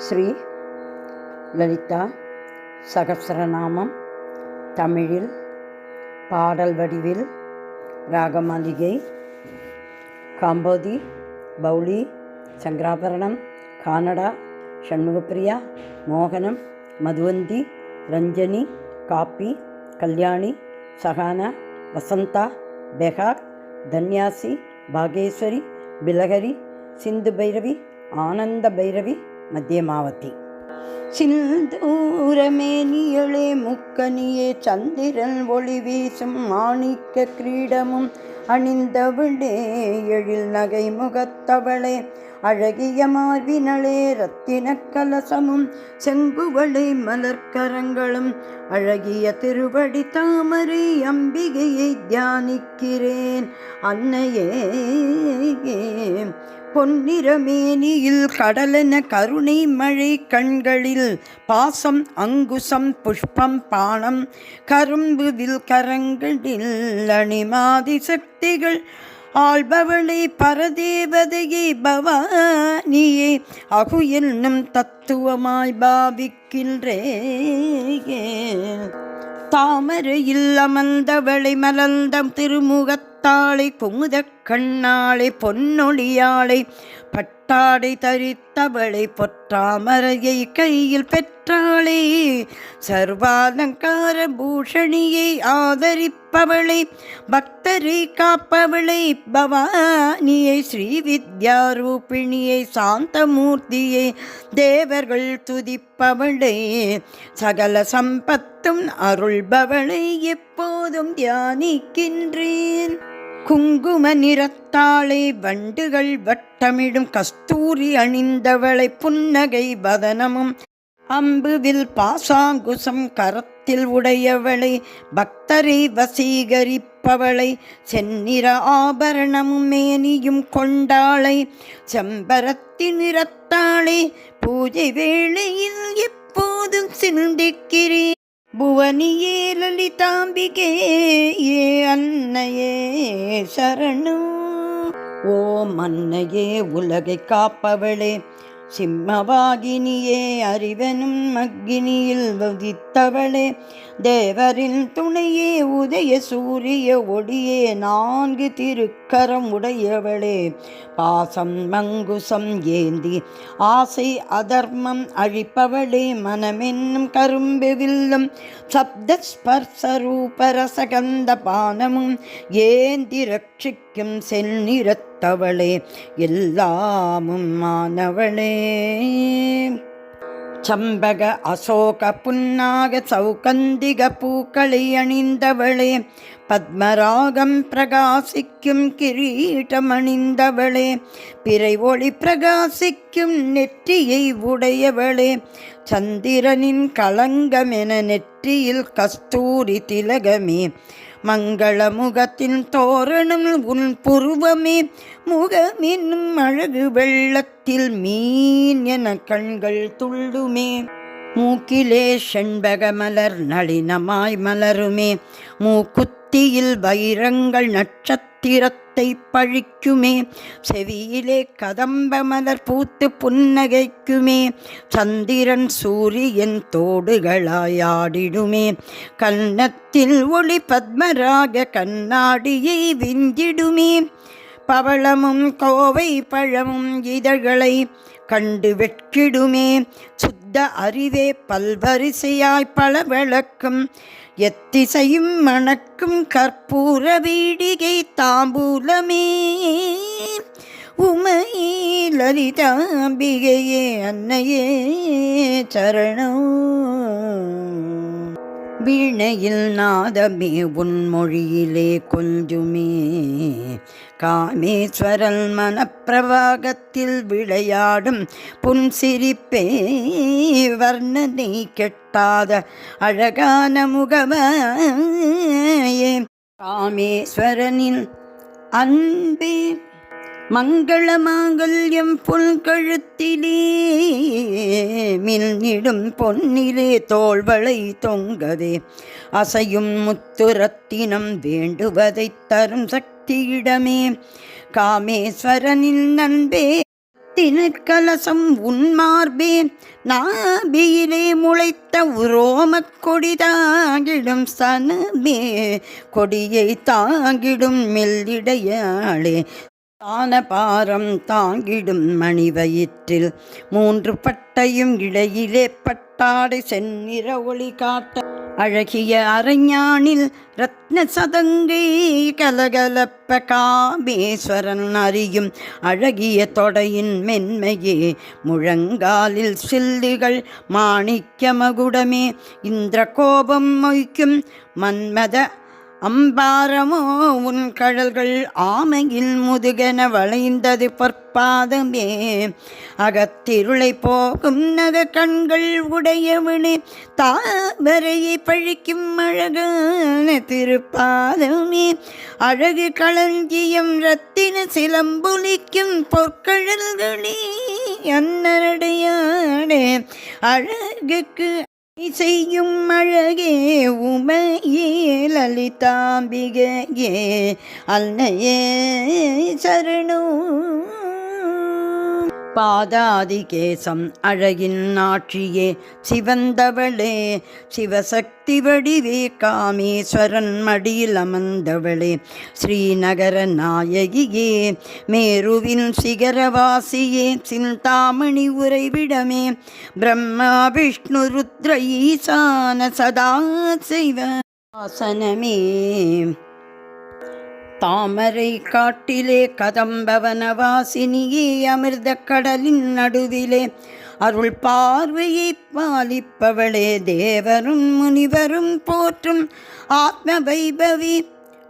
ஸ்ரீ லலிதா சகஸ்ரநாமம் தமிழில் பாடல் வடிவில் ராகமாளிகை காம்போதி பௌளி சங்கராபரணம் கானடா ஷண்முகப்பிரியா மோகனம் மதுவந்தி ரஞ்சனி காப்பி கல்யாணி சகானா வசந்தா பெகாக் தன்யாசி பாகேஸ்வரி பிலகரி சிந்து பைரவி ஆனந்த பைரவி மத்தியமாவதி. சிந்தூரமேனியளே முக்கனியே சந்திரன் ஒளி வீசும் மாணிக்க கிரீடமும் அணிந்தவளே எழில் நகை முகத்தவளே அழகிய மார்பினளே ரத்தின கலசமும் செங்குவளை மலர்க்கரங்களும் அழகிய திருவடி தாமரை அம்பிகையை தியானிக்கிறேன் அன்னையே. பொன்னிறமேனியில் கடலென கருணை மழை கண்களில் பாசம் அங்குசம் புஷ்பம் பாணம் கரும்புவில் கரங்களில் அணிமாதி சக்திகள் ஆள்பவளை பரதேவதையை பவானியே அகு என்னும் தத்துவமாய் பாவிக்கின்றேன். தாமரையில் அமர்ந்தவளை மலர்ந்த திருமுகத்தாளை குமுத கண்ணாளை பொன்னொழியாளை பட்டாடை தரித்தவளை பொற்றாமரையை கையில் பெற்றாளே சர்வாலங்கார பூஷணியை ஆதரிப்பவளை பக்தரை காப்பவளை பவானியை ஸ்ரீவித்யாரூபிணியை சாந்தமூர்த்தியை தேவர்கள் துதிப்பவளை சகல சம்பத்தும் அருள்பவளை எப்போதும் தியானிக்கின்றேன். குங்கும நிறத்தாளை வண்டுகள் வட்டமிடும் கஸ்தூரி அணிந்தவளை புன்னகை வதனமும் அம்புவில் பாசாங்குசம் கரத்தில் உடையவளை பக்தரை வசீகரிப்பவளை செந்நிற ஆபரணமும் மேனியும் கொண்டாளை செம்பரத்தி நிறத்தாளை பூஜை வேளையில் எப்போதும் சிந்திக்கிறேன். புவனியே லலிதாம்பிகே ஏ அன்னையே சரணம். ஓம் அன்னையே உலகை காப்பவளே சிம்மவாகினியே அறிவனும் அக்னியில் உதித்தவளே தேவரின் துணையே உதய சூரிய ஒளியே நான்கு திருக்கரம் உடையவளே பாசம் மங்குசம் ஏந்தி ஆசை அதர்மம் அழிப்பவளே மனமென்னும் கரும்பு வில்லும் சப்த ஸ்பர்ச ரூபரசகந்த பானமும் ஏந்தி ரட்சிக்கும் செந்நிறத்தவளே எல்லாமும் மானவளே. சம்பக அசோக புன்னாக சௌகந்திக பூக்களை அணிந்தவளே பத்மராகம் பிரகாசிக்கும் கிரீட்டம் அணிந்தவளே பிறை ஒளி பிரகாசிக்கும் நெற்றியை உடையவளே சந்திரனின் களங்கமென நெற்றியில் கஸ்தூரி திலகமே மங்கள முகத்தின் தோரணம் உன் புருவமே முகமென்னும் அழகு வெள்ளத்தில் மீன் என கண்கள் துள்ளுமே மூக்கிலே செண்பக மலர் நளினமாய் மலருமே மூக்குத்தியில் வைரங்கள் நட்சத்திரத்தை பழிக்குமே செவியிலே கதம்ப மலர் பூத்து புன்னகைக்குமே சந்திரன் சூரியன் தோடுகளாயாடிடுமே கன்னத்தில் ஒளி பத்மராக கண்ணாடியை விஞ்சிடுமே பவளமும் கோவை பழமும் இதழ்களை கண்டு வெட்கிடுமே சுத்த அறிவே பல்வரிசையாய் பல விளக்கும் எத்திசையும் மணக்கும் கற்பூர வீடிகை தாம்பூலமே உமை லலிதாம்பிகையே அன்னையே சரணம். வீணையில் நாதமே உன்மொழியிலே கொஞ்சுமே காமேஸ்வரன் மனப்பிரவாகத்தில் விளையாடும் புன்சிரிப்பே வர்ணனை கெட்டாத அழகான முகமாயே காமேஸ்வரனின் அன்பே மங்கள மாங்கல்யம் புல்கழுத்திலே மின்னிடும் பொன்னிலே தோள்வளை தொங்கதே அசையும் முத்துரத்தினம் வேண்டுவதை தரும் சக்தியிடமே காமேஸ்வரனின் நண்பே ரத்தினக்கலசம் உன்மார்பே நாபியிலே முளைத்த உரோமக் கொடி தாங்கிடும் சனமே கொடியை தாங்கிடும் மெல்லிடையாளே தான பாரம் தாங்கிடும் மணிவயிற்றில் 3 பட்டையும் இடையிலே பட்டாடை செந்நிற ஒளி காட்ட அழகிய அரஞானில் ரத்ன சதங்கை கலகலப்ப காமேஸ்வரன் அறியும் அழகிய தொடையின் மென்மையே முழங்காலில் சில்லுகள் மாணிக்க மகுடமே இந்திர கோபம் மொய்க்கும் மன்மத அம்பாரமோ உன் கழல்கள் ஆமையில் முதுகென வளைந்தது பொற்பாதமே அகத்திருளை போகும் நக கண்கள் உடையவனே தாமரையை பழிக்கும் அழகான திருப்பாதமே அழகு களஞ்சியம் ரத்தின சிலம்புலிக்கும் பொற்கழல்களே அன்னரடையாடே அழகுக்கு செய்யும் அழகே உமையே லலிதாம்பிகையே அன்னையே சரணம் பாதாதிகேசம் அழகின் ஆட்சியே சிவந்தவளே சிவசக்தி வடிவே காமேஸ்வரன் மடியில் அமர்ந்தவளே ஸ்ரீநகர நாயகியே மேருவின் சிகரவாசியே சிந்தாமணி உறைவிடமே பிரம்மா விஷ்ணு ருத்ர ஈசான சதா சிவ ஆசனமே தாமரை காட்டிலே கதம்பவனவாசினியே அமிர்த கடலின் நடுவிலே அருள் பார்வையை பாலிப்பவளே தேவரும் முனிவரும் போற்றும் ஆத்ம வைபவி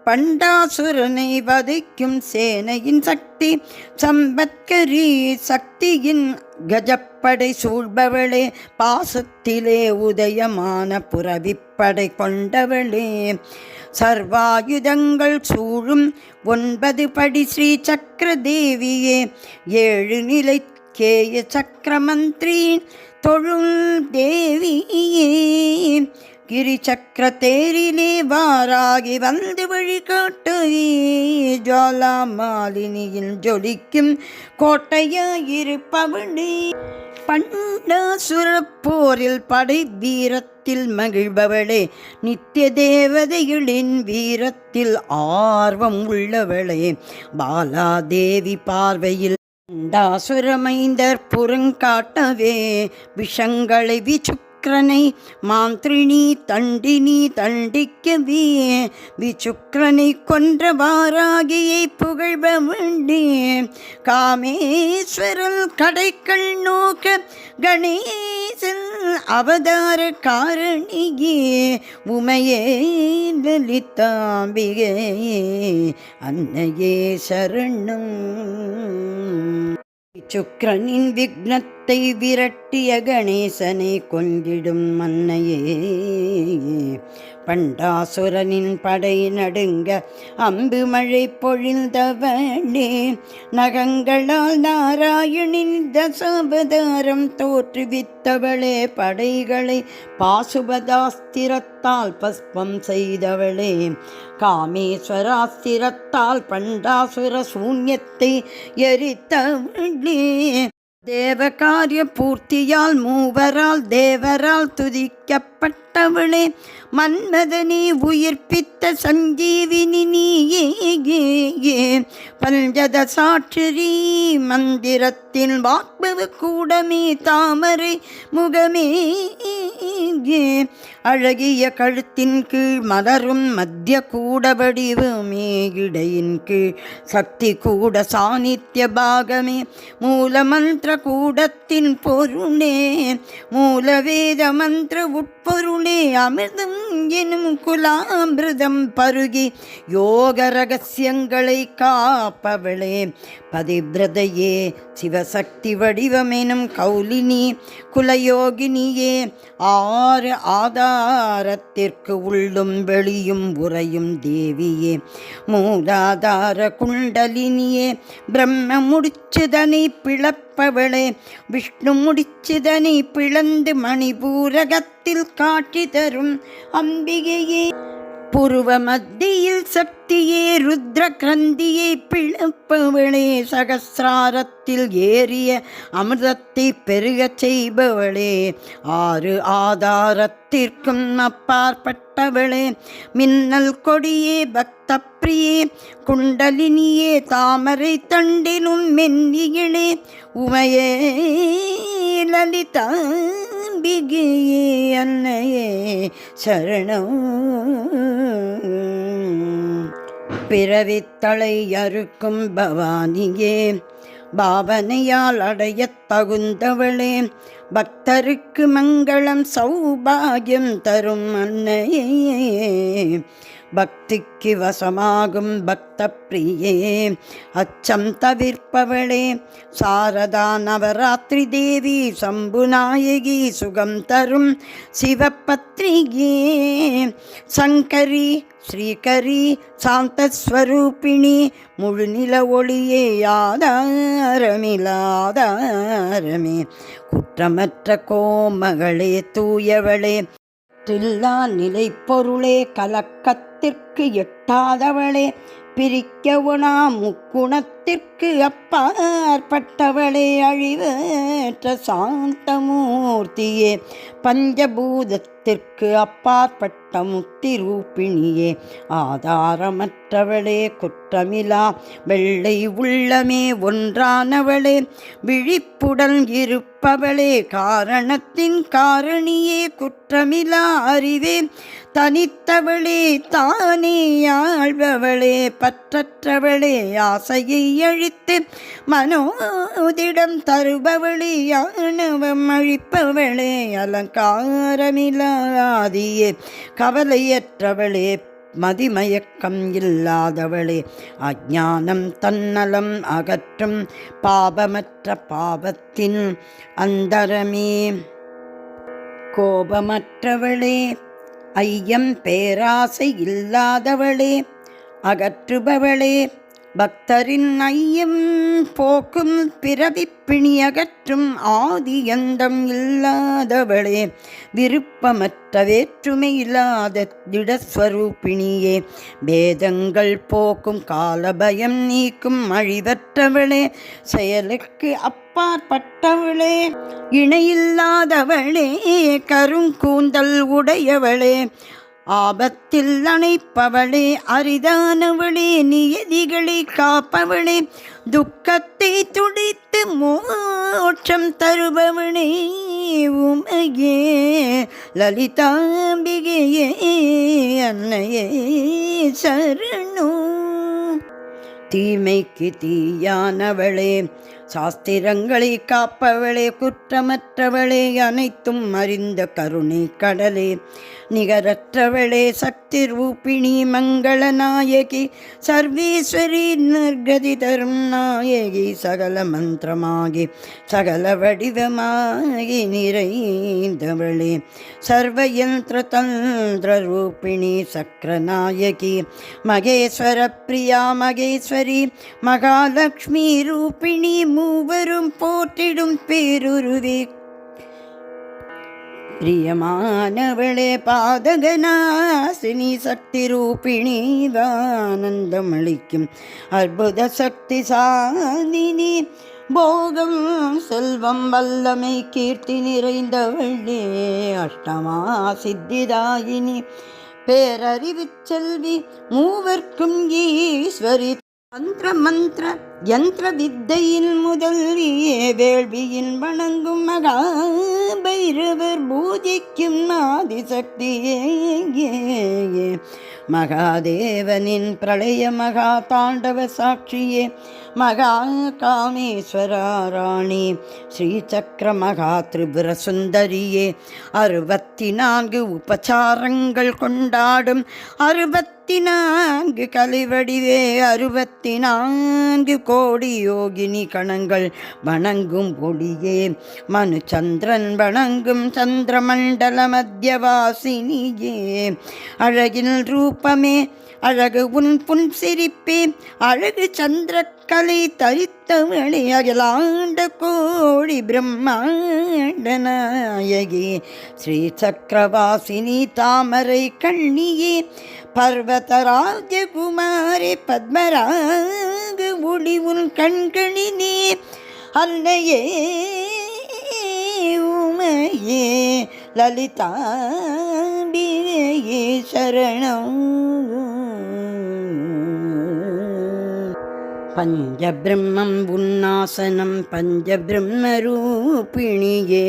பண்டாசுரனை வதைக்கும் சேனையின் சக்தி சம்பத்கரி சக்தியின் கஜப்படை சூழ்பவளே பாசத்திலே உதயமான புறவிப்படை கொண்டவளே சர்வாயுதங்கள் சூழும் 9 படி ஸ்ரீ சக்கர தேவியே 7 நிலை கேய சக்கரமந்திரி தொழும் தேவியே கிரி சக்கர தேரிலே வாராகி வந்து வழிகாட்டுவே ஜாலா மாலினியில் ஜொலிக்கும் கோட்டையாயிருப்பவளே பண்டாசுர போரில் படை வீரத்தில் மகிழ்பவளே நித்திய தேவதைகளின் வீரத்தில் ஆர்வம் உள்ளவளே பாலாதேவி பார்வையில் பண்டாசுரமைந்தர் புறங்காட்டவே விஷங்களை விசுக்கிரனை மாந்திரினி தண்டினி தண்டிக்கவே விசுக்கிரனை கொன்ற வாராகியை புகழ்பவண்டே காமேஸ்வரன் கடைக்கள் நோக்க கணேசன் அவதார காரணியே உமையே லலிதாம்பிகே அன்னையே சரணம் சுக்கிரனின் விக்னத்தை விரட்டிய கணேசனை கொன்றிடும் அன்னையே பண்டாசுரனின் படை நடுங்க அம்பு மழை பொழிந்தவளே நகங்களால் நாராயணின் தசாவதாரம் தோற்றுவித்தவளே படைகளை பாசுபதாஸ்திரத்தால் பஸ்பம் செய்தவளே காமேஸ்வராஸ்திரத்தால் பண்டாசுர சூன்யத்தை எரித்தவளே தேவகாரிய பூர்த்தியால் மூவரால் தேவரால் துதிக்கப்பட்டவளே மன்மதனி உயிர்ப்பித்த சஞ்சீவினி நீயே பஞ்சதசாட்சரி மந்திரத்தின் வாக்பவ கூடமே தாமரை முகமே அழகிய கழுத்தின் கீழ் மலரும் மத்திய கூட வடிவமே இடையின் கீழ் சக்தி கூட சாநித்திய பாகமே மூலமந்திர கூடத்தின் பொருளே மூலவேத மந்திர உட்பொருளே அமிர்தம் எனும் குலாமிருதம் பருகி யோக ரகசியங்களை காப்பவளே பதிவிரதையே சிவசக்தி வடிவமெனும் கௌலினி குலயோகினியே 6 ஆதாரத்திற்கு உள்ளும் வெளியும் உறையும் தேவியே மூலாதார குண்டலினியே பிரம்ம முடிச்சுதனை பிளப்பவளே விஷ்ணு முடிச்சுதனை பிளந்து மணிபூரகத்தில் காட்சி தரும் அம்பிகையே புருவ மத்தியில் சக்தியே ருத்ர கிரந்தியை பிளப்பவளே சகசிராரத்தில் ஏறிய அமிர்தத்தை பெருகச் செய்பவளே ஆறு ஆதாரத்திற்கும் அப்பாற்பட்டவளே மின்னல் கொடியே பக்த பிரியே குண்டலினியே தாமரை தண்டிலும் மென்னிகளே உமையே லலிதாம்பிகையே அன்னையே சரணம். பிறவித்தலை அறுக்கும் பவானியே பாவனையால் அடையத் தகுந்தவளே பக்தருக்கு மங்களம் சௌபாகியம் தரும் அன்னையே பக்திக்கு வசமாகும் பக்த பிரியே அச்சம் தவிர்ப்பவளே சாரதா நவராத்திரி தேவி சம்புநாயகி சுகம் தரும் சிவபத்ரியே சங்கரி ஸ்ரீகரி சாந்தஸ்வரூபிணி முழுநில ஒளியே ஆதாரமில்லாதாரமே குற்றமற்ற கோமகளே தூயவளே தில்லா நிலை பொருளே கலக்கத்திற்கு எட்டாதவளே பிரிக்கவுனா முக்குணத்திற்கு அப்பாற்பட்டவளே அழிவற்ற சாந்தமூர்த்தியே பஞ்சபூதத்திற்கு அப்பாற்பட்ட முக்தி ரூபிணியே ஆதாரமற்றவளே குற்றமிலா வெள்ளை உள்ளமே ஒன்றானவளே விழிப்புடன் இருப்பவளே காரணத்தின் காரணியே குற்றமிலா அறிவே தனித்தவளே தானே ஆள்பவளே பற்றற்றவளே ஆசையை அழித்து மனோதிடம் தருபவளே ஆணவம் அழிப்பவளே அலங்காரமில்லாதியே கவலையற்றவளே மதிமயக்கம் இல்லாதவளே அஞ்ஞானம் தன்னலம் அகற்றும் பாபமற்ற பாவத்தின் அந்தரமே கோபமற்றவளே ஐயம் பேராசை இல்லாதவளே அகற்றுபவளே பக்தரின் ஐயம் போக்கும் பிறவிப்பிணி அகற்றும் ஆதியந்தம் இல்லாதவளே விருப்பமற்ற வேற்றுமை இல்லாத திடஸ்வரூபிணியே பேதங்கள் போக்கும் காலபயம் நீக்கும் அழிவற்றவளே செயலுக்கு அப்பாற்பட்டவளே இணையில்லாதவளே கருங்கூந்தல் உடையவளே ஆபத்தில் அணைப்பவளே அரிதானவளே நியதிகளை காப்பவளே துக்கத்தை துடைத்து மோட்சம் தருபவளே உமையே லலிதாம்பிகையே அன்னையே சரணோ. தீமைக்கு தீயானவளே சாஸ்திரங்களை காப்பவளே குற்றமற்றவளே அனைத்தும் அறிந்த கருணை கடலே நிகரற்றவளே சக்தி ரூபிணி மங்களநாயகி சர்வேஸ்வரி நிர்கதி தரும் நாயகி சகல மந்திரமாகி சகல வடிவமாகி நிறைந்தவளே சர்வயந்திர தந்திர ரூபிணி சக்கரநாயகி மகேஸ்வர பிரியா மகேஸ்வரி மகாலட்சுமி ரூபிணி மூவரும் போற்றிடும் பேருருவே பிரியமானவளே பாதகநாசினி சக்தி ரூபிணி ஆனந்தமளிக்கும் அற்புத சக்தி சாதினி போகம் செல்வம் வல்லமை கீர்த்தி நிறைந்தவளே அஷ்டமா சித்திதாயினி பேரறிவு செல்வி மூவர்க்கும் ஈஸ்வரி மந்திர மந்திர யந்திர வித்தையின் முதலியே வேள்வியின் வணங்கும் மகா பைரவர் பூஜிக்கும் ஆதிசக்தியே மகாதேவனின் பிரளய மகா தாண்டவ சாட்சியே மகா காமேஸ்வரா ராணி ஸ்ரீசக்கர மகா திரிபுர சுந்தரியே 64 உபச்சாரங்கள் கொண்டாடும் 64 கலைவடிவே 64 கோடி யோகினி கணங்கள் வணங்கும் பொடியே மனு சந்திரன் வணங்கும் சந்திரமண்டல மத்தியவாசினியே அழகில் ரூபமே அழகு உன் புன் சிரிப்பே அழகு சந்திர கலை தரித்தவளே அகிலாண்ட கோடி பிரம்மாண்ட நாயகி ஸ்ரீ சக்கரவாசினி தாமரை கண்ணியே பர்வதராஜகுமாரி பத்மராக ஒளி உன் கண்களினே அல்லையே உமையே லலிதாம்பிகையே சரணம். பஞ்சபிரம்மம் உன்னாசனம் பஞ்சபிரம்மரூபிணியே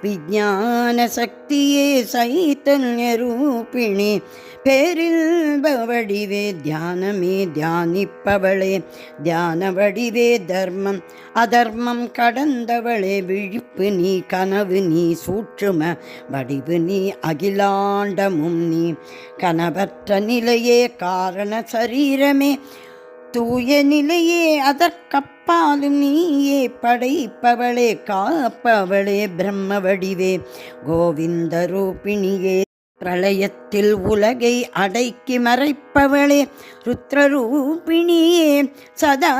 விஞ்ஞான சக்தியே சைத்தன்ய ரூபிணி பேரில் வடிவே தியானமே தியானிப்பவளே தியான வடிவே தர்மம் அதர்மம் கடந்தவளே விழிப்பு நீ கனவு நீ சூட்சும வடிவு நீ அகிலாண்டமும் நீ கனவற்ற நிலையே காரண சரீரமே தூய நிலையே அதற்கப்பாலும் நீயே படைப்பவளே காப்பவளே பிரம்ம வடிவே கோவிந்த ரூபிணியே பிரளயத்தில் உலகை அடக்கி மறைப்பவளே ருத்ரரூபிணியே சதா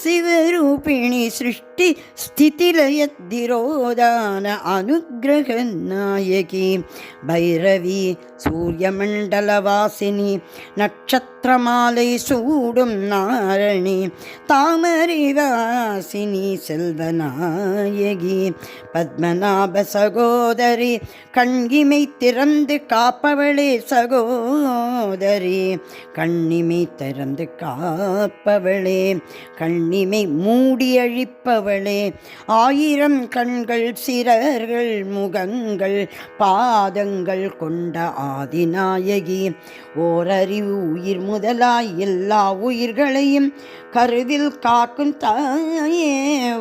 சிவரூபிணி சிருஷ்டி ஸ்திதிலயத்திரோதான அனுக்கிரக நாயகி பைரவி சூரியமண்டலவாசினி நட்சத்திரமாலை சூடும் நாரணி தாமரைவாசினி செல்வநாயகி பத்மநாப சகோதரி கண்கிமை திறந்து காப்பவளே சகோதரி கண்ணிமை திறந்து காப்பவளே கண்ணிமை மூடி அழிப்பவளே ஆயிரம் கண்கள் சிரர்கள் முகங்கள் பாதங்கள் கொண்ட ஆதிநாயகி ஓரறிவு உயிர் முதலாய் எல்லா உயிர்களையும் கருவில் காக்கும் தாயே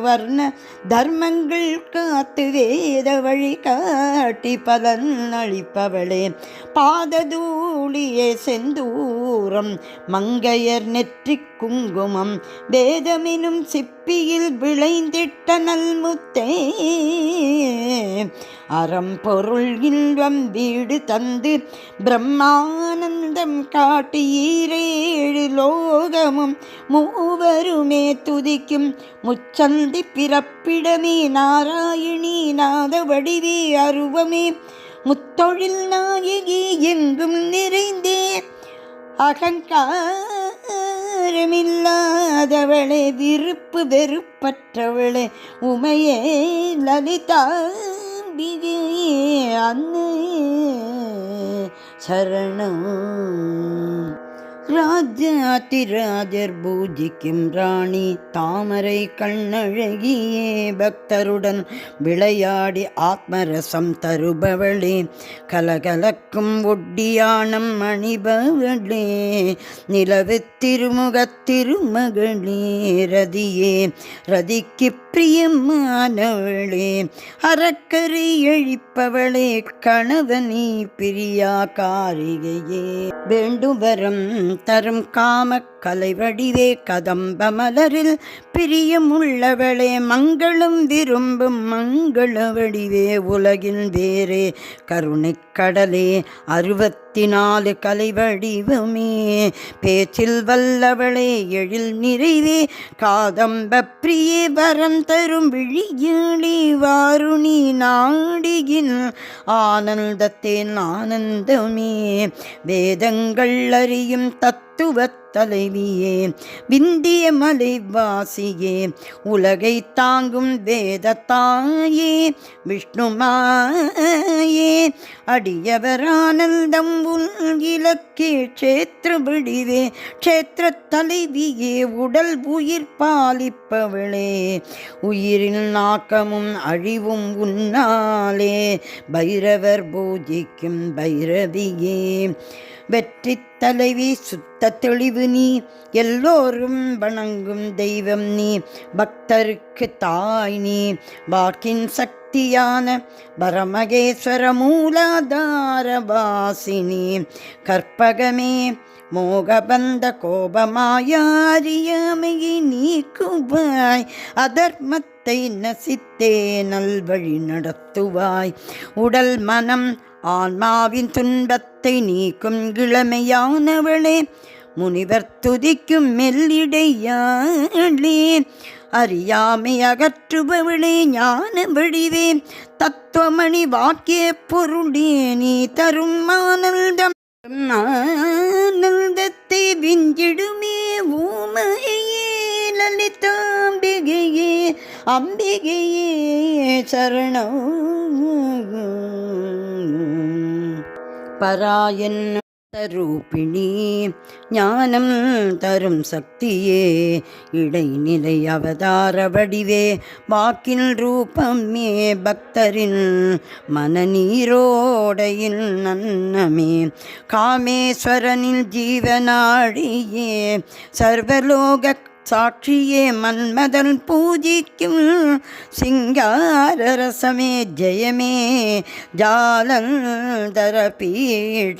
வர்ண தர்மங்கள் காத்து வேத வழி காட்டி பலன் அளிப்பவளே பாததூளியே செந்தூரம் மங்கையர் நெற்றி குங்குமம் வேதமெனும் சிப்பியில் விளைந்திட்ட நல்முத்தே அறம்பொருள் இன்பம் வீடு தந்து பிரம்மானந்தம் காட்டி ஈரேழு லோகமும் மூவருமே துதிக்கும் முச்சந்தி பிறப்பிடமே நாராயணி நாத வடிவே அருவமே முத்தொழில் நாயகி எங்கும் நிறைந்தே அகங்காரமில்லாதவளே விருப்பு வெறுப்பற்றவளே உமையே லலிதாம்பிகையே அன்னையே சரணம். ராஜாதிராஜர் பூஜிக்கும் ராணி தாமரை கண்ணழகியே பக்தருடன் விளையாடி ஆத்மரசம் தருபவளே கலகலக்கும் ஒட்டியானம் அணிபவளே நிலவு திருமுகத் திருமகளே ரதியே ரதிக்கு பிரியமானவளே அறக்கரை எழிப்பவளே கணவனி பிரியா காரிகையே வேண்டும் வரம் தரும் காம கலைவடிவே கதம்ப மலரில் பிரியமுள்ளவளே மங்களம் விரும்பும் மங்கள வடிவே உலகின் வேறே கருணை கடலே 64 கலைவடிவமே பேச்சில் வல்லவளே எழில் நிறைவே காதம்ப பிரியே வரம் தரும் விழியளி வாருணி நாடியின் ஆனந்தத்தேன் ஆனந்தமே வேதங்கள் அறியும் தத்துவத் தலைவியே விந்திய மலைவாசியே உலகை தாங்கும் வேத தாயே விஷ்ணுமாயே அடியவர் ஆனந்தம் உள் இலக்கே க்ஷேத்திர விடிவே க்ஷேத்திர தலைவியே உடல் உயிர் பாலிப்பவளே உயிரில் நாக்கமும் அழிவும் உன்னாலே பைரவர் பூஜிக்கும் பைரவியே வெற்றி தலைவி சுத்த தெளிவு நீ எல்லோரும் வணங்கும் தெய்வம் நீ பக்தருக்கு தாய் நீ வாக்கின் சக்தியான பரமகேஸ்வர மூலாதார வாசினி கற்பகமே மோகபந்த கோபமாயாரியாமையை நீக்குவாய் அதர்மத்தை நசித்தே நல்வழி நடத்துவாய் உடல் மனம் ஆன்மாவின் துன்பத்தை நீக்கும் இளமையானவளே முனிவர் துதிக்கும் மெல்லிடையாளே அறியாமை அகற்றுபவளே ஞான வடிவே தத்துவமணி வாக்கிய பொருளே நீ தரும் ஆனந்தம் ஆனந்தத்தை விஞ்சிடுமே ஊமையே லலிதாம்பிகையே அம்பிகையே சரணம் பராயன் ரூபிணி ஞானம் தரும் சக்தியே இடைநிலை அவதார வடிவே வாக்கின் ரூபமே பக்தரின் மனநீரோடையில் நன்னமே காமேஸ்வரனில் ஜீவனாடியே சர்வலோக சாட்சியே மன்மதன் பூஜிக்கும் சிங்காரரசமே ஜெயமே ஜாலந்தர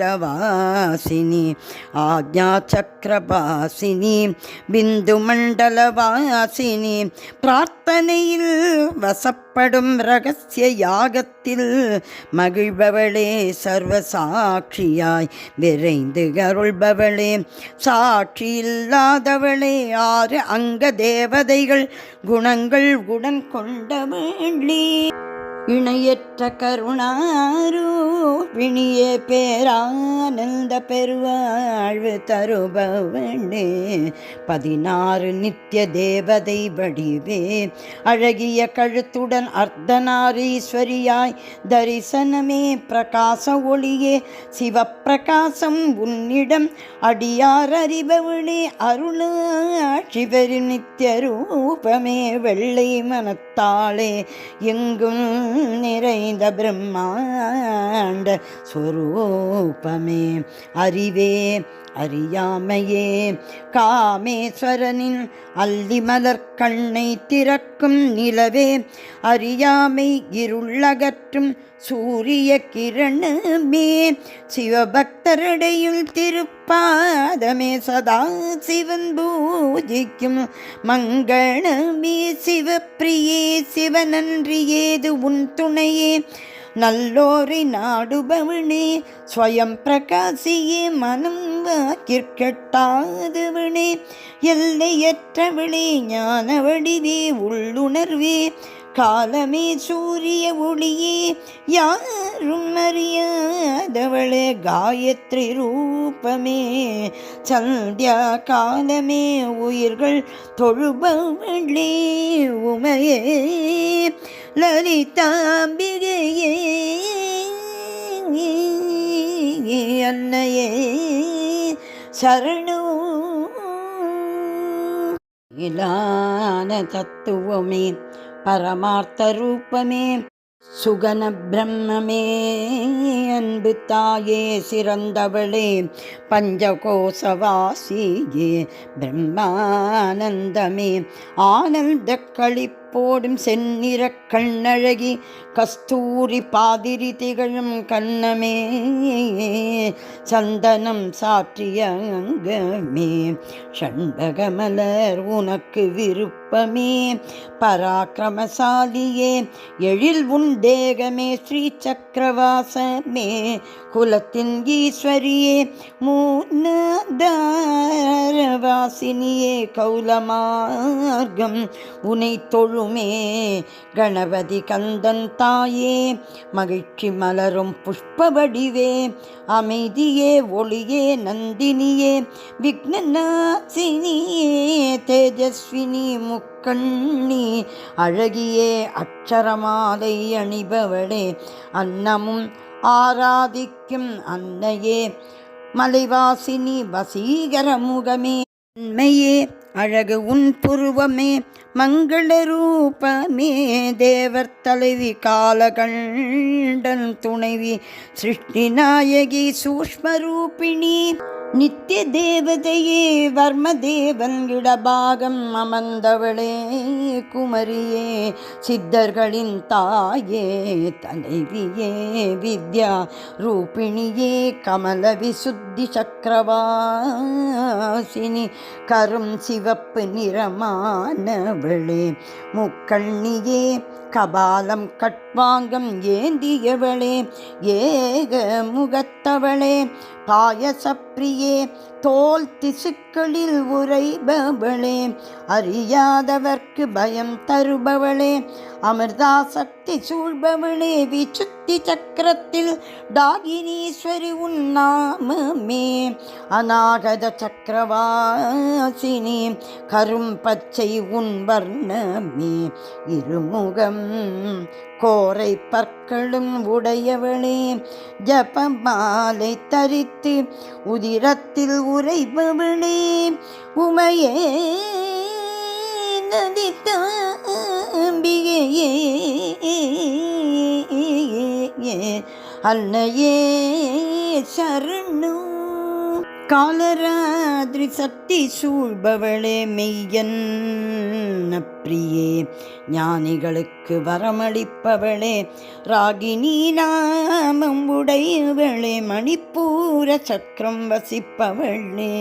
பீடவாசினி ஆஜ்ஞா சக்கரவாசினி பிந்து மண்டலவாசினி பிரார்த்தனையில் வசப்படும் ரகசிய யாகத்தில் மகிழ்பவளே சர்வசாட்சியாய் விரைந்து அருள்பவளே சாட்சி இல்லாதவளே ஆறு அங்க தேவதைகள் குணங்கள் குணம் கொண்டவளே இணையற்ற கருணாரூபிணியே பேரானந்த பெருவாழ்வு தருபவனே 16 நித்திய தேவதை வடிவே அழகிய கழுத்துடன் அர்த்தநாரீஸ்வரியாய் தரிசனமே பிரகாச ஒளியே சிவப்பிரகாசம் உன்னிடம் அடியார் அறிபவளே அருளாட்சி பெரு நித்திய ரூபமே வெள்ளை மனத்தாளே எங்கும் நிறைந்த பிரம்மாண்ட ஸ்வரூபமே அறிவே அறியாமையே காமேஸ்வரனின் அல்லிமலர் கண்ணை திறக்கும் நிலவே அறியாமை இருளகற்றும் சூரிய கிரணமே சிவபக்தரடையில் திருப்பாதமே சதா சிவன் பூஜிக்கும் மங்களமே சிவப்பிரியே சிவனன்றியேது உன் துணையே நல்லோரை நாடுபவனே ஸ்வயம் பிரகாசியே மனம் வாக்கிற்கெட்டாதவனே எல்லையற்றவளே ஞான வடிவே உள்ளுணர்வே காலமே சூரிய ஒளியே யாரும் அறியாதவளே காயத்ரி ரூபமே சந்தியா காலமே உயிர்கள் தொழுபவளே உமையே லலிதாம்பிகையே அன்னையே சரணோ இலான தத்துவமே பரமார்த்த ரூபமே சுகன பிரம்மமே அன்பு தாயே சிறந்தவளே பஞ்சகோசவாசியே பிரம்மானந்தமே ஆனந்த களிப்போடும் செந்நிற கண்ணழகி கஸ்தூரி பாதிரி திகழும் கண்ணமே சந்தனம் சாற்றிய அங்கமே ஷண்பகமலர் உனக்கு விருப்பமே பராக்கிரமசாலியே எழில் உன் தேகமே ஸ்ரீ சக்கரவாசமே குலத்தின் ஈஸ்வரியே மூலதாரவாசினியே கௌலமார்க்கம் உனை தொழுமே கணபதி கந்தன் தாயே மகிழ்ச்சி மலரும் புஷ்ப வடிவே அமைதியே ஒளியே நந்தினியே விக்னநாசினியே தேஜஸ்வினி முக்கண்ணி அழகியே அக்ஷரமாலை அணிபவளே அன்னமும் ஆராதிக்கும் அன்னையே மலைவாசினி வசீகர முகமே உண்மையே அழகு உன் புருவமே மங்கள ரூபமே தேவர் தலைவி காலகண்டன் துணைவி சிருஷ்டி நாயகி சூஷ்மரூபிணி நித்திய தேவதையே வர்மதேவன் இடபாகம் அமர்ந்தவளே குமரியே சித்தர்களின் தாயே தலைவியே வித்யா ரூபிணியே கமல விசுத்தி சக்கரவாசினி கரும் சிவப்பு நிறமானவளே முக்கண்ணியே கபாலம் கட்ட வாங்கம் ஏந்தியவளே ஏக முகத்தவளே பாயசப்பிரியே தோல் திசுக்களில் உரைபவளே அறியாதவர்க்கு பயம் தருபவளே அமிர்தாசக்தி சூழ்பவளே விசுத்தி சக்கரத்தில் டாகினீஸ்வரி உன்னாமமே அநாகத சக்கரவாசினி கரும் பச்சை உன் வர்ணமே இருமுகம் கோரை பற்களும் உடையவளே ஜபமாலை தரித்து உதிரத்தில் உரைபவளே உமையே நதித்தாம்பிகையே அன்னையே சரணு காலராத்ரி சக்தி சூழ்பவளே மெய்யன் பிரியே ஞானிகளுக்கு வரமளிப்பவளே ராகினி நாமம் உடையவளே மணிப்பூர சக்கரம் வசிப்பவளே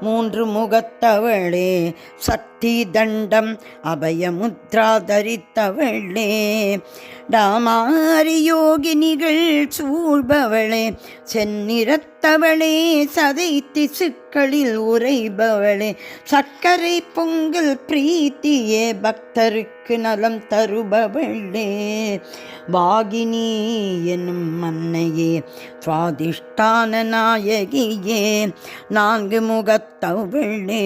மூன்று முகத்தவளே சக்தி தண்டம் அபயமுத்ரா தரித்தவளே டாமாரி யோகினிகள் சூழ்பவளே செந்நிறத்தவளே சதை திசுக்களில் உரைபவளே சர்க்கரை பொங்கல் பிரீத்தியே பக்தருக்கு நலம் தருபவளே வாகினி என்னும் அன்னையே சுவாதிஷ்டான நாயகியே நான்கு முகத்தவளே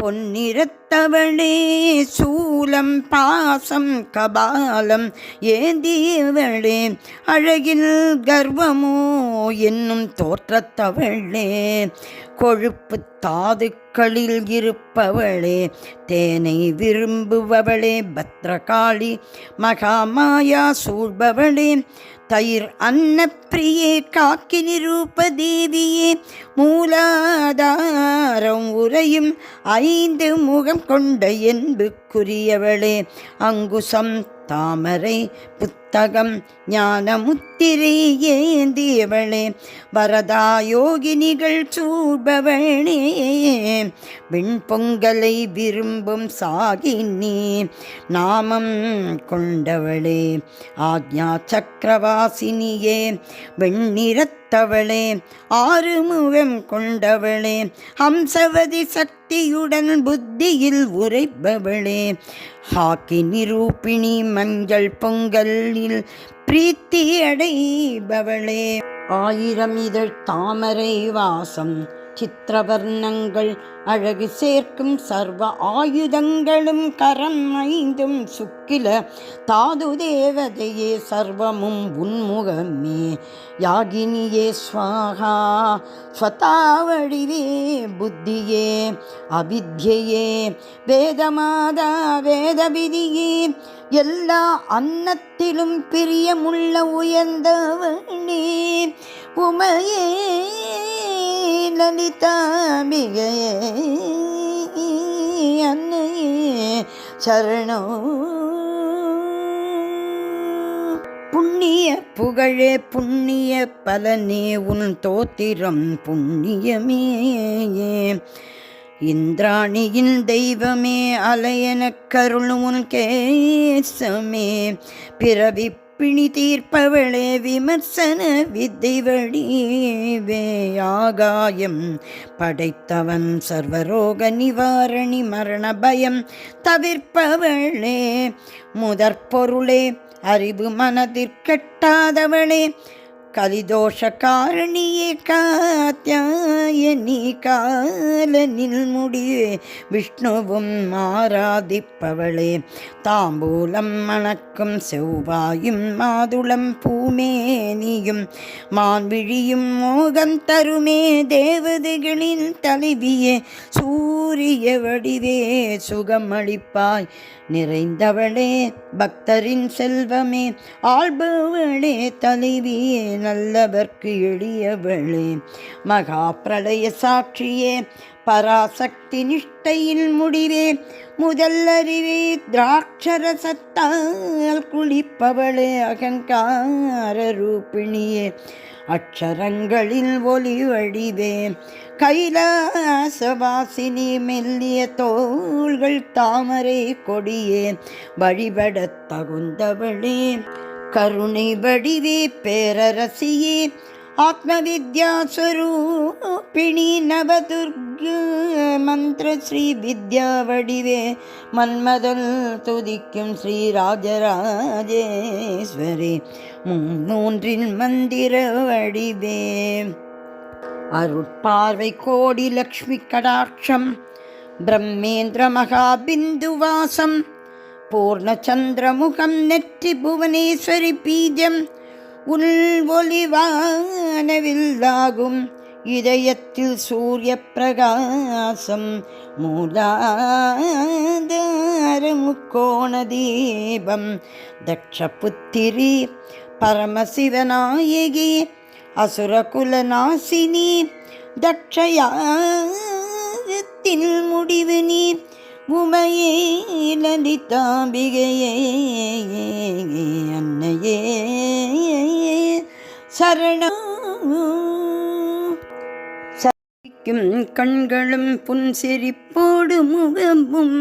பொன்னிறத்தவளே சூலம் பாசம் கபாலம் ஏந்தியவளே அழகில் கர்வமோ என்னும் தோற்றத்தவளே கொழுப்பு தாதுக்களில் இருப்பவளே தேனை விரும்புபவளே பத்ரகாளி மகாமாயா சூழ்பவளே தயிர் அன்னப்பிரியே காக்கி நிரூபதேவியே மூலாதாரம் உரையும் ஐந்து முகம் கொண்ட என்புக்குரியவளே அங்குசம் தாமரை புத்தகம் ஞான முத்திரை ஏந்தியவளே வரதா யோகினிகள் சூழ்பவளே விண்பொங்கலை விரும்பும் சாகினி நாமம் கொண்டவளே ஆக்ஞா சக்கரவாசினியே வெண்ணிறத்தவளே ஆறுமுகம் கொண்டவளே ஹம்சவதி சக்தியுடன் புத்தியில் உரைப்பவளே ஹாக்கி நிரூபிணி மஞ்சள் பொங்கலில் பிரீத்தி அடைபவளே ஆயிரம் இதழ் தாமரை வாசம் சித்திரவர்ணங்கள் அழகு சேர்க்கும் சர்வ ஆயுதங்களும் கரம் ஐந்தும் சுக்கில தாது தேவதையே சர்வமும் உன்முகமே யாகினியே ஸ்வாகா ஸ்வதாவடிவே புத்தியே அவித்யையே வேதமாதா வேதவிதியே எல்லா அன்னத்திலும் பிரியமுள்ள உயர்ந்தவனே உமையே லலிதாம்பிகையே அன்னையே சரணோ புண்ணிய புகழே புண்ணிய பலனே உன் தோத்திரம் புண்ணியமே இந்திராணியின் தெய்வமே அலையனக் கருளும் உன் கேசமே பிறவி பிணி தீர்ப்பவளே விமர்சன வித்தை வடிவே ஆகாயம் படைத்தவன் சர்வரோக நிவாரணி மரண பயம் தவிர்ப்பவளே முதற்பொருளே அறிவு மனதிற்கெட்டாதவளே கலிதோஷ காரணியே காத்யாயனி காலனில் முடிவே விஷ்ணுவும் ஆராதிப்பவளே தாம்பூலம் மணக்கும் செவ்வாயும் மாதுளம் பூமேனியும் மான்விழியும் மோகம் தருமே தேவதைகளின் தலைவியே சூரிய வடிவே சுகமளிப்பாய் நிறைந்தவளே பக்தரின் செல்வமே ஆள்பவளே தலைவியே நல்லவர்க்கு எளியவளே மகா பிரளய சாட்சியே பராசக்தி நிஷ்டையில் முடிவே முதல் அறிவே திராட்சரசத்தால் குளிப்பவளே அகங்கார ரூபிணியே அக்ஷரங்களில் ஒளி வடிவே கைலாசவாசினி மெல்லிய தோள்கள் தாமரை கொடியே வழிபடத் தகுந்தவளே கருணை வடிவே பேரரசியே ஆத்மவித்யா ஸ்வரூபிணி நவதுர்க மந்திர ஸ்ரீ வித்யா வடிவே மன்மதல் துதிக்கும் ஸ்ரீ ராஜராஜேஸ்வரி மூன்றின் மந்திர வடிவே அருட்பார்வை கோடி லக்ஷ்மி கடாட்சம் பிரம்மேந்திர மகாபிந்துவாசம் பூர்ணச்சந்திரமுகம் நெற்றி புவனேஸ்வரி பீஜம் உள் ஒளிவானவில்லாகும் இதயத்தில் சூரிய பிரகாசம் மூலாதார முக்கோண தீபம் தக்ஷபுத்திரி பரமசிவநாயகி அசுரகுலநாசினி தக்ஷயாகத்தின் முடிவு நீ உமையே லலிதாம்பிகையே அன்னையே சரணம். சரிக்கும் கண்களும் புன்சிரிப்போடு முகமும்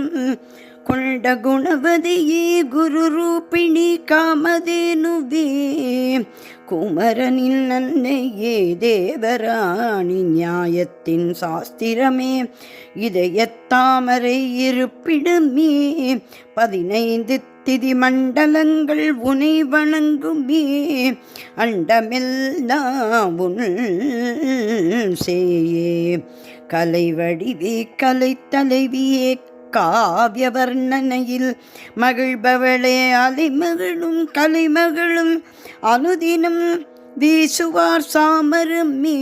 கொண்ட குணவதியே குரு ரூபிணி காமதேனுவே குமரனின் அன்னையே தேவராணி நியாயத்தின் சாஸ்திரமே இதயத்தாமரை இருப்பிடமே 15 திதி மண்டலங்கள் உனை வணங்குமே அண்டமெல்லாம் உன் சேயே கலை வடிவே கலை தலைவியே காவிய வர்ணனையில் மகிழ்பவளே அலைமகளும் கலைமகளும் அனுதினம் வீசுவார் சாமரமே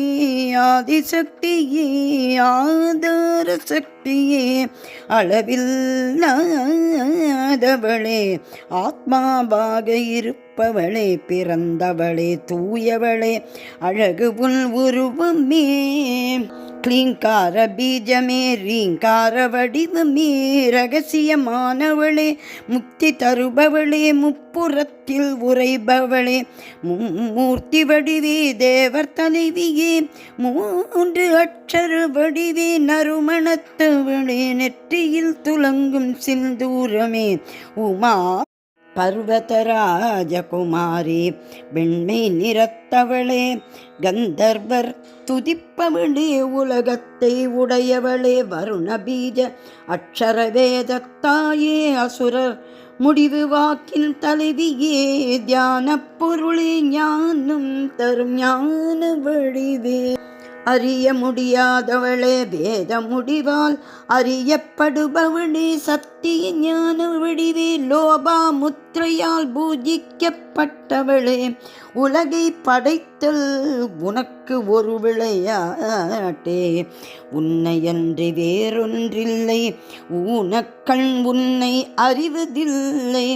ஆதிசக்தியே ஆதார சக்தியே அளவில்லாதவளே ஆத்மாவாக இருப்பவளே பிறந்தவளே தூயவளே அழகு உன் உருவமே க்ளீங்கார பீஜமே ரீங்கார வடிவமே ரகசியமானவளே முக்தி தருபவளே முப்புறத்தில் உரைபவளே மூர்த்தி வடிவே தேவர் தலைவியே 3 அட்சர வடிவே நறுமணத்தவளே நெற்றியில் துலங்கும் சிந்தூரமே உமா பர்வதராஜகுமாரி வெண்மை நிறத்தவளே கந்தர்வர் துதிப்பவளே உலகத்தை உடையவளே வருண பீஜ அக்ஷரவேதத்தாயே அசுரர் முடிவு வாக்கின் தலைவியே தியான பொருளே ஞானம் தரும் ஞான வடிவே அறிய முடியாதவளே வேத முடிவால் அறியப்படுபவளே சத்திய ஞான வடிவே லோபா முத்திரையால் பூஜிக்கப்பட்டவளே உலகை படைத்தல் உனக்கு ஒரு விளையாட்டே உன்னையன்றி வேறொன்றில்லை ஊனக்கண் உன்னை அறிவதில்லை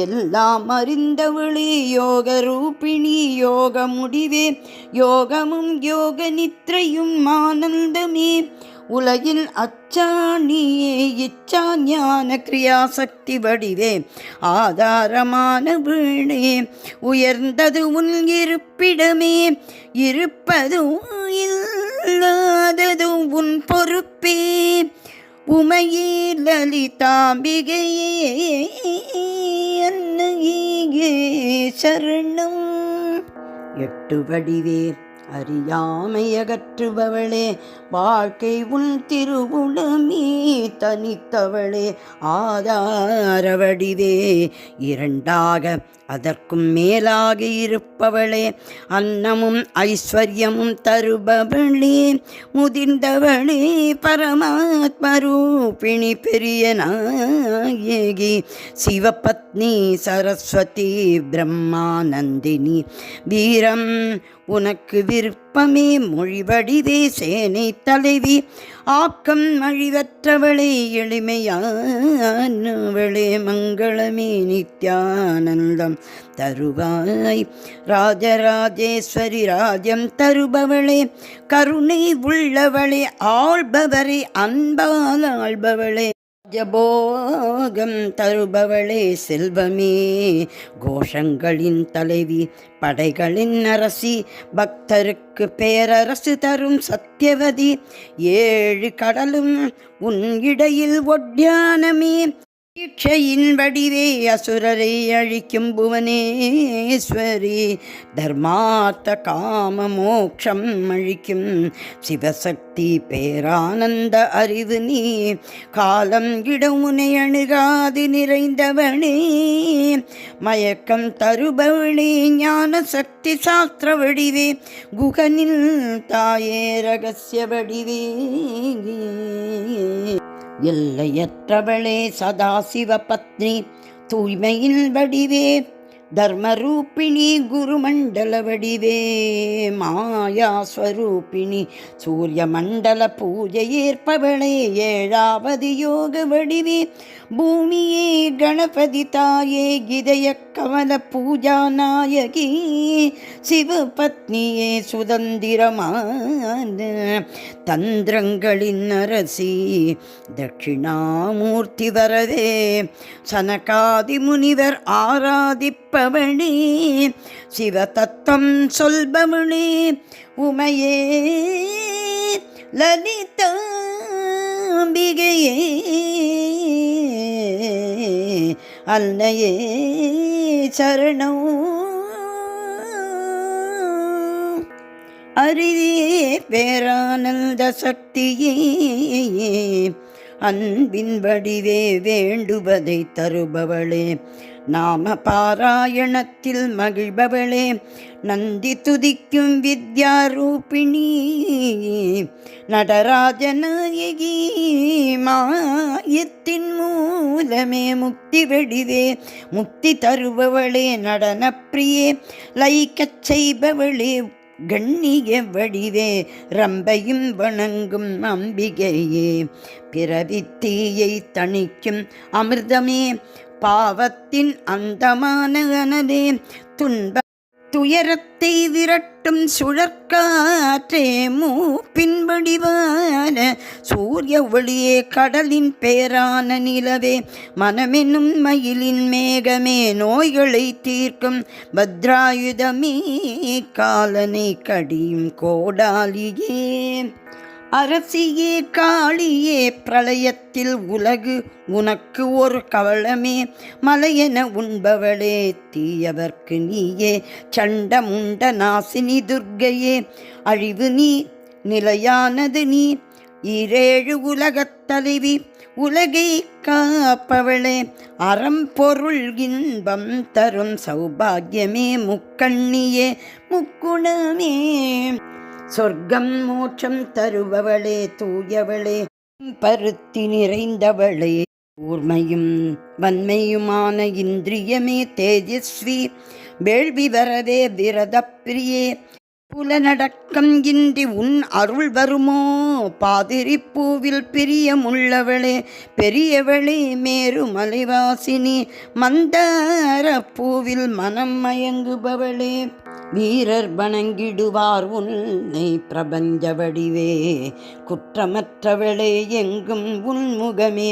எல்லாம் அறிந்தவளே யோக ரூபிணி யோக முடிவே யோகமும் யோக நித்ரையும் ஆனந்தமே உலகில் அச்சாணியே இச்சா ஞான கிரியாசக்தி வடிவே ஆதாரமான வீணே உயர்ந்தது உன் இருப்பிடமே இருப்பதும் இல்லாததும் உன் பொறுப்பே உமையே லலிதாம்பிகையே அன்னையே சரணம். 8 வடிவே அறியாமை அகற்றுபவளே வாழ்க்கை உன் திருவுளமே தனித்தவளே ஆதார வடிவே 2ஆக அதற்கும் மேலாக இருப்பவளே அன்னமும் ஐஸ்வர்யமும் தருபவளே முதிர்ந்தவளே பரமாத்மரூபிணி பெரிய நாயகி சிவபத்னி சரஸ்வதி பிரம்மானந்தினி வீரம் உனக்கு விருப்பமே மொழிவடிவே சேனை தலைவி ஆக்கம் அழிவற்றவளே எளிமையானவளே மங்களமே நித்யானந்தம் தருவாய் ராஜராஜேஸ்வரி ராஜ்யம் தருபவளே கருணை உள்ளவளே ஆள்பவரே அன்பால் ஆள்பவளே ஜபோகம் தருபவளே செல்வமே கோஷங்களின் தலைவி படைகளின் அரசி பக்தருக்கு பேரரசு தரும் சத்தியவதி 7 கடலும் உன் இடையில் ஒட்யானமே தீட்சையின் வடிவே அசுரரை அழிக்கும் புவனேஸ்வரி தர்மார்த்த காம மோக்ஷம் அழிக்கும் சிவசக்தி பேரானந்த அறிவு நீ காலம் இடமுனை அணுகாது நிறைந்தவனே மயக்கம் தருபவளே ஞான சக்தி சாஸ்திர வடிவே குகனில் தாயே ரகசிய வடிவே எல்லையற்றவளே சதாசிவ பத்னி தூய்மையின் வடிவே தர்மரூபிணி குருமண்டல வடிவே மாயாஸ்வரூபிணி சூரிய மண்டல பூஜை ஏற்பவளே 7வது யோக வடிவே பூமியே கணபதி தாயே இதய கமல பூஜா நாயகி சிவபத்னியே சுதந்திரமான தந்திரங்களின் அரசி தட்சிணாமூர்த்தி வரவே சனகாதி முனிவர் ஆராதிப்பவளே சிவதத்தம் சொல்பவளே உமையே லலிதாம்பிகையே அன்னையே சரணம் அறிவே பேரானந்த சக்தியே அன்பின் வடிவே வேண்டுவதை தருபவளே நாம பாராயணத்தில் மகிழ்பவளே நந்தி துதிக்கும் வித்யாரூபிணி நடராஜநாயகி மாயத்தின் மூலமே முக்தி வடிவே முக்தி தருபவளே நடனப்பிரியே லைக்கச் செய்பவளே கண்ணிய வடிவே ரம்பையும் வணங்கும் அம்பிகையே பிறவித்தீயை தணிக்கும் அமிர்தமே பாவத்தின் அந்தமான அனலே துன்ப துயரத்தை விரட்டும் சுழற்காற்றே மூப்பின் வடிவான சூரிய ஒளியே கடலின் பேரான நிலவே மனமெனும் மயிலின் மேகமே நோய்களை தீர்க்கும் பத்ராயுதமே காலனை கடியும் கோடாலியே அரசியே காளியே பிரளயத்தில் உலகு உனக்கு ஒரு கவளமே மலையென உண்பவளே தீயவர்க்கு நீயே சண்டமுண்ட நாசினி துர்க்கையே அழிவு நீ நிலையானது நீ 7 உலகத் தலைவி உலகை காப்பவளே அறம்பொருள் இன்பம் தரும் சௌபாகியமே முக்கண்ணியே முக்குணமே சொர்க்கம் மோட்சம் தருபவளே தூயவளே பருத்தி நிறைந்தவளே கூர்மையும் வன்மையுமான இந்திரியமே தேஜஸ்வி வேள்வி வரவே விரதப்பிரியே புலனடக்கம் இன்றி உன் அருள் வருமோ பாதிரிப்பூவில் பிரியமுள்ளவளே பெரியவளே மேரு மலைவாசினி மந்தார பூவில் மனம் மயங்குபவளே வீரர் வணங்கிடுவார் உன்னை பிரபஞ்ச வடிவே குற்றமற்றவளே எங்கும் உன்முகமே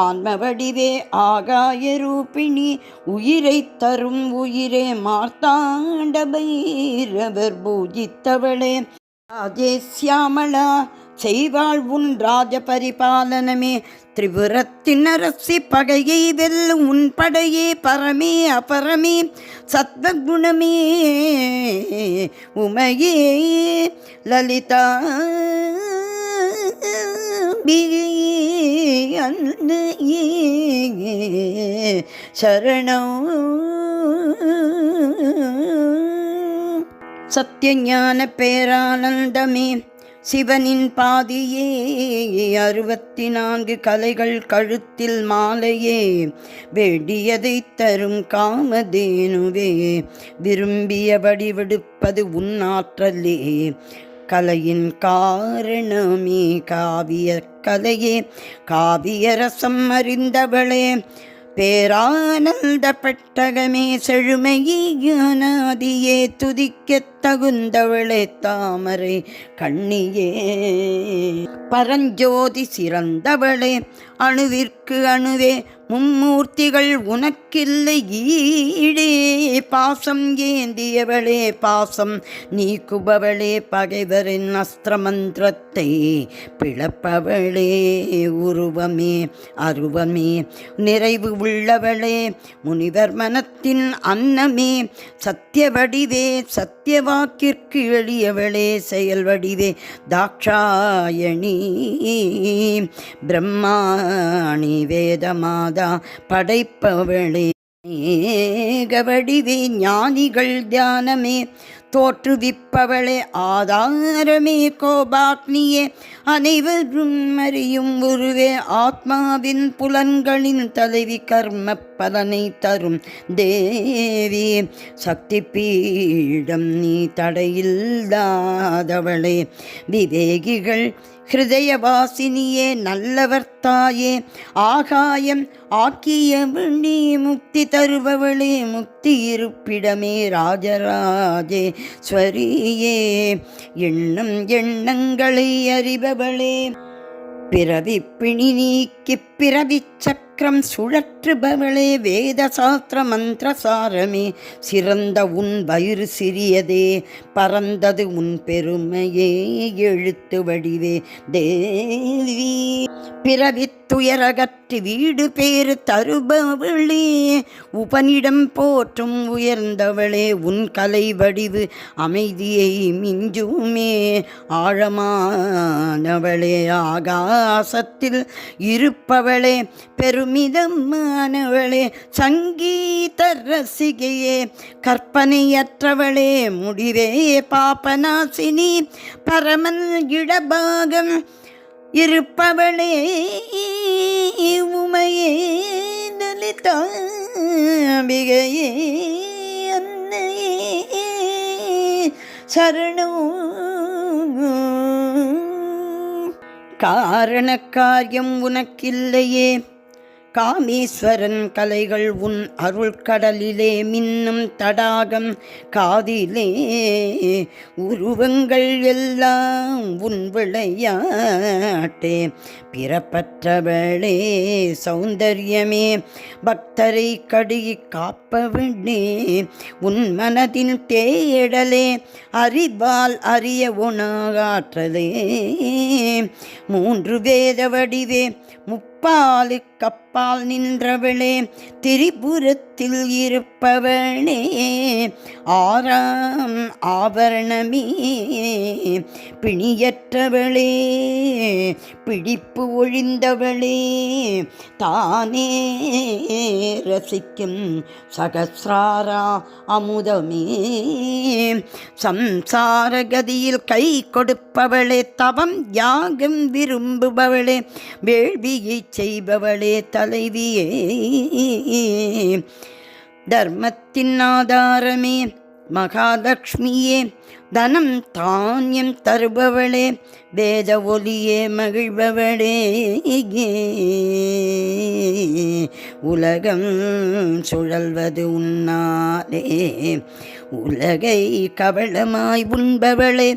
ஆன்ம வடிவே ஆகாய ரூபிணி உயிரை தரும் உயிரே மார்த்தாண்ட பைரவர் பூஜித்தவளே ராஜேசியாமளா செய்வாள் உன் ராஜ பரிபாலனமே திரிபுரத்தின் அரசி பகையை வெல்லும் உன் படையே பரமே அபரமே சத்வகுணமே உமையே லலிதா அன்னையே சரணம் சத்யஞான பேரானந்தமே சிவனின் பாதியே 64 கலைகள் கழுத்தில் மாலையே வேண்டியதை தரும் காமதேனுவே விரும்பியபடி விடுப்பது உன்னாற்றலே கலையின் காரணமே காவிய கலையே காவிய ரசம் அறிந்தவளே பேரானந்த பெட்டகமே செழுமையானாதியே துதிக்கத் தகுந்தவளே தாமரை கண்ணியே பரஞ்சோதி சிறந்தவளே அணுவிற்கு அணுவே மும்மூர்த்திகள் உனக்கில்லை ஈடே பாசம் ஏந்தியவளே பாசம் நீக்குபவளே பகைவரின் அஸ்திரமந்திரத்தை பிளப்பவளே உருவமே அருவமே நிறைவு உள்ளவளே முனிவர் மனத்தின் அன்னமே சத்திய வடிவே சத்தியவாக்கிற்கு எளியவளே செயல் வடிவே தாக்ஷாயணி பிரம்மாணி வேதமாதா படைப்பவளே ஏகவடிவே ஞானிகள் தியானமே தோற்றுவிப்பவளே ஆதாரமே கோபாக்னியே அனைவரும் அறியும் உருவே ஆத்மாவின் புலன்களின் தலைவி கர்ம பலனை தரும் தேவி சக்தி பீடம் நீ தடையில்லாதவளே விவேகிகள் ஹிருதயவாசினியே நல்லவர் தாயே ஆகாயம் ஆக்கியவளே முக்தி தருபவளே முக்தி இருப்பிடமே ராஜராஜே ஸ்வரியே எண்ணம் எண்ணங்களை அறிபவளே பிறவி பிணி நீக்கி பிறவி சக்கரம் சுழற்றுபவளே வேத சாஸ்திர மந்திரசாரமே சிறந்த உன் வயிறு சிறியதே பறந்தது உன் பெருமையே எழுத்து வடிவே தேவி பிறவி துயரகற்றி வீடு பேறு தருபவளே உபனிடம் போற்றும் உயர்ந்தவளே உன் கலை வடிவு அமைதியை மிஞ்சுமே ஆழமானவளே ஆகாசத்தில் இருப்பவளே பெருமிதமானவளே சங்கீத ரசிகையே கற்பனையற்றவளே முடிவே பாபநாசினி பரமன் இடபாகம் இருப்பவளே உமையே லலிதாம்பிகையே அன்னையே சரணோ காரண காரியம் உனக்கில்லையே காமேஸ்வரன் கலைகள் உன் அருள் கடலிலே மின்னும் தடாகம் காதிலே உருவங்கள் எல்லாம் உன் விளையாட்டே பிறப்பற்றவளே சௌந்தர்யமே பக்தரை கடுகி காப்பவளே உன் மனதின் தேடலே அறிவால் அறிய உணாற்றலே மூன்று வேத வடிவே முப்பாலு கப்பால் நின்றவளே திரிபுரத்தில் இருப்பவளே ஆறாம் ஆபரணமே பிணியற்றவளே பிடிப்பு ஒழிந்தவளே தானே ரசிக்கும் சகசிராரா அமுதமே சம்சார கதியில் கை கொடுப்பவளே தவம் யாகம் விரும்புபவளே வேள்வியை செய்பவளே தலைவியே தர்மத்தின் ஆதாரமே மகாலட்சுமியே தனம் தானியம் தருபவளே வேத ஒலியே மகிழ்பவளே உலகம் சுழல்வது உன்னாலே உலகை கவளமாய் உண்பவளே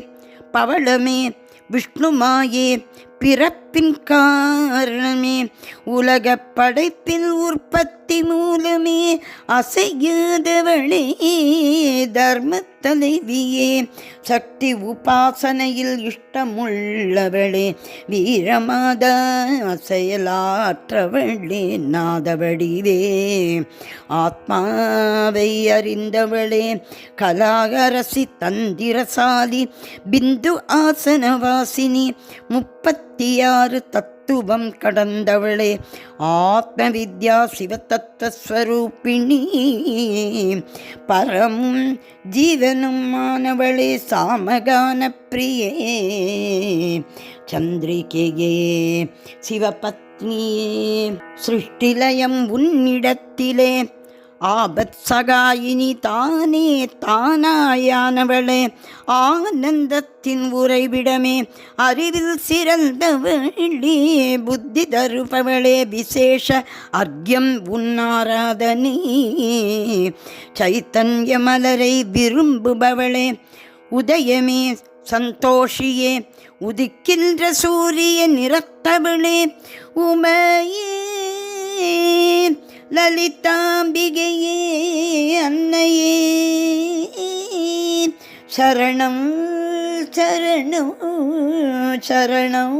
பவளமே விஷ்ணுமாயே பிறப்பின் காரணமே உலக படைப்பில் உற்பத்தி மூலமே அசையாதவளே தர்ம தலைவியே சக்தி உபாசனையில் இஷ்டமுள்ளவளே வீரமாதா செயலாற்றவளே நாதவடிவே ஆத்மாவை அறிந்தவளே கலாகரசி தந்திரசாலி பிந்து ஆசனவாசினி 30 66 தத்துவம் கடந்தவளே ஆத்ம வித்யா சிவதத்துவஸ்வரூபிணி பரமும் ஜீவனும் மானவளே சாமகான பிரியே சந்திரிகையே சிவபத்னியே சிருஷ்டிலயம் உன்னிடத்திலே ஆபத் சகாயினி தானே தானாயானவளே ஆனந்தத்தின் உறைவிடமே அறிவில் சிறந்தவளே புத்தி தருபவளே விசேஷ அர்க்யம் உன்னாராதனே சைத்தன்ய மலரை விரும்புபவளே உதயமே சந்தோஷியே உதிக்கின்ற சூரிய நிறத்தவளே உமையே லலிதாம்பிகையே அன்னையே சரணம் சரணம் சரணம்.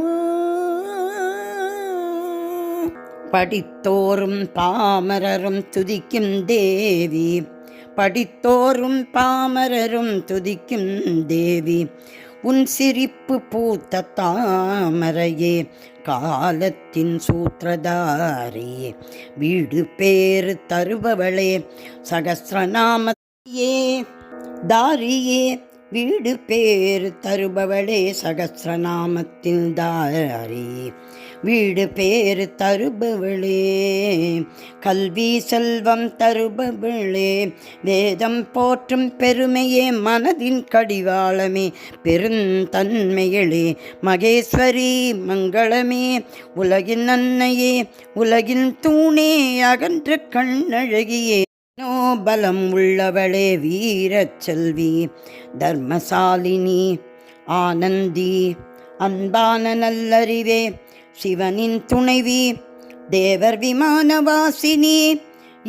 படித்தோறும் பாமரரும் துதிக்கும் தேவி படித்தோறும் பாமரரும் துதிக்கும் தேவி உன் சிரிப்பு பூத்த தாமரையே காலத்தின் சூத்திரதாரியே வீடு பேறு தருபவளே சகஸ்ரநாமத்தையே தாரியே வீடு பேறு தருபவளே சகஸ்ரநாமத்தின் தாரியே வீடு பேறு தருபவளே கல்வி செல்வம் தருபவளே வேதம் போற்றும் பெருமையே மனதின் கடிவாளமே பெருந்தன்மைகளே மகேஸ்வரி மங்களமே உலகின் அன்னையே உலகின் தூணே அகன்ற கண்ணழகியே பலம் உள்ளவளே வீரச் செல்வி தர்மசாலினி ஆனந்தி அன்பான நல்லறிவே சிவனின் துணைவி தேவர் விமானவாசினி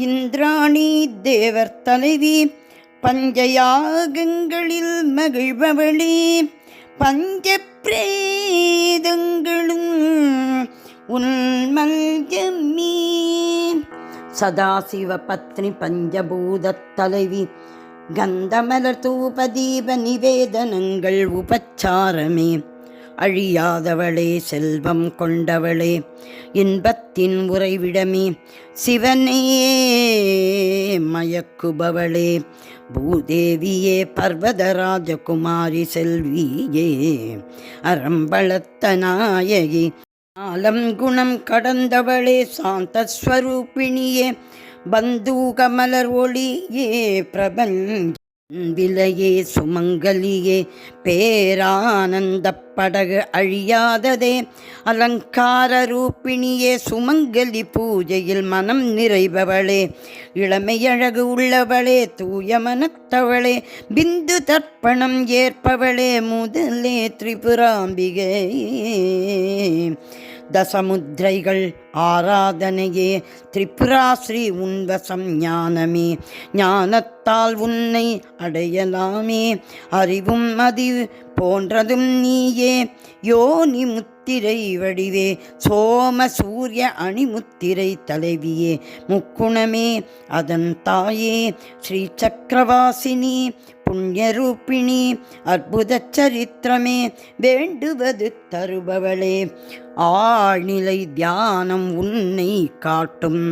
இந்திராணி தேவர் தலைவி பஞ்சயாகங்களில் மகிழ்பவளே பஞ்ச பிரேதங்களும் உன்மல்யமே சதாசிவ பத்னி பஞ்சபூத தலைவி கந்தமலர் தூபதீப நிவேதனங்கள் உபச்சாரமே அழியாதவளே செல்வம் கொண்டவளே இன்பத்தின் உறைவிடமே சிவனையே மயக்குபவளே பூதேவியே பர்வதராஜகுமாரி செல்வியே அறம்பளத்த நாயகி ஆலம் குணம் கடந்தவளே சாந்தஸ்வரூபிணியே பந்தூகமலர் ஒளியே பிரபஞ்ச விலையே சுமங்கலியே பேரானந்த படகு அழியாததே அலங்கார ரூபிணியே சுமங்கலி பூஜையில் மனம் நிறைபவளே இளமையழகு உள்ளவளே தூய மனத்தவளே பிந்து தர்ப்பணம் ஏற்பவளே முதலே திரிபுராம்பிகை தசமுத்ரைகள் ஆராதனையே திரிபுராஸ்ரீ உன்வசம் ஞானமே ஞானத்தால் உன்னை அடையலாமே அறிவும் மதி போன்றதும் நீயே யோனி முத்திரை வடிவே சோம சூரிய அணிமுத்திரை தலைவியே முக்குணமே அதன் தாயே ஸ்ரீ சக்கரவாசினி புண்ணியரூபிணி அற்புத சரித்திரமே வேண்டுவது தருபவளே ஆழ்நிலை தியானம் உன்னை காட்டும்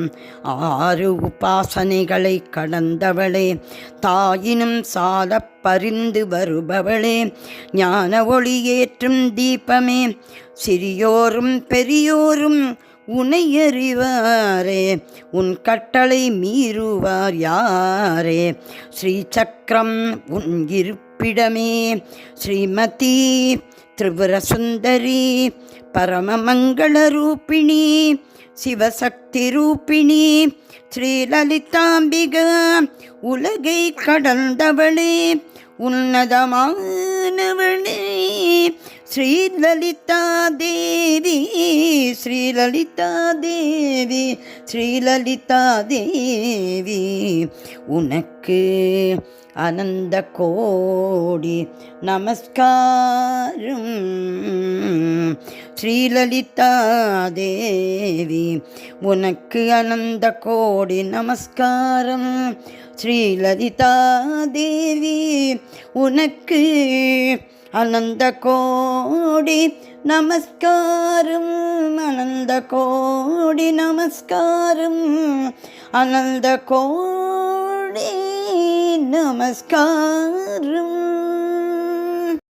6 உபாசனைகளை கடந்தவளே தாயினும் சால பரிந்து வருபவளே ஞான ஒளியேற்றும் தீபமே சிறியோரும் பெரியோரும் உனை அறிவாரே உன் கட்டளை மீறுவார் யாரே ஸ்ரீ சக்கரம் உன் இருப்பிடமே ஸ்ரீமதி திரிபுர சுந்தரி பரமமங்கள ரூபிணி சிவசக்தி ரூபிணி ஸ்ரீலலிதாம்பிகா உலகை கடந்தவளே உன்னதமானவளே ஸ்ரீலலிதா தேவி ஸ்ரீலலிதா தேவி ஸ்ரீலலிதா தேவி உனக்கு அனந்த கோடி நமஸ்காரம் ஸ்ரீலலிதா தேவி உனக்கு அனந்த கோடி நமஸ்காரம் ஸ்ரீலலிதா தேவி உனக்கு அனந்த கோடி நமஸ்காரம், அனந்த கோடி நமஸ்காரம், அனந்த கோடி நமஸ்காரம்.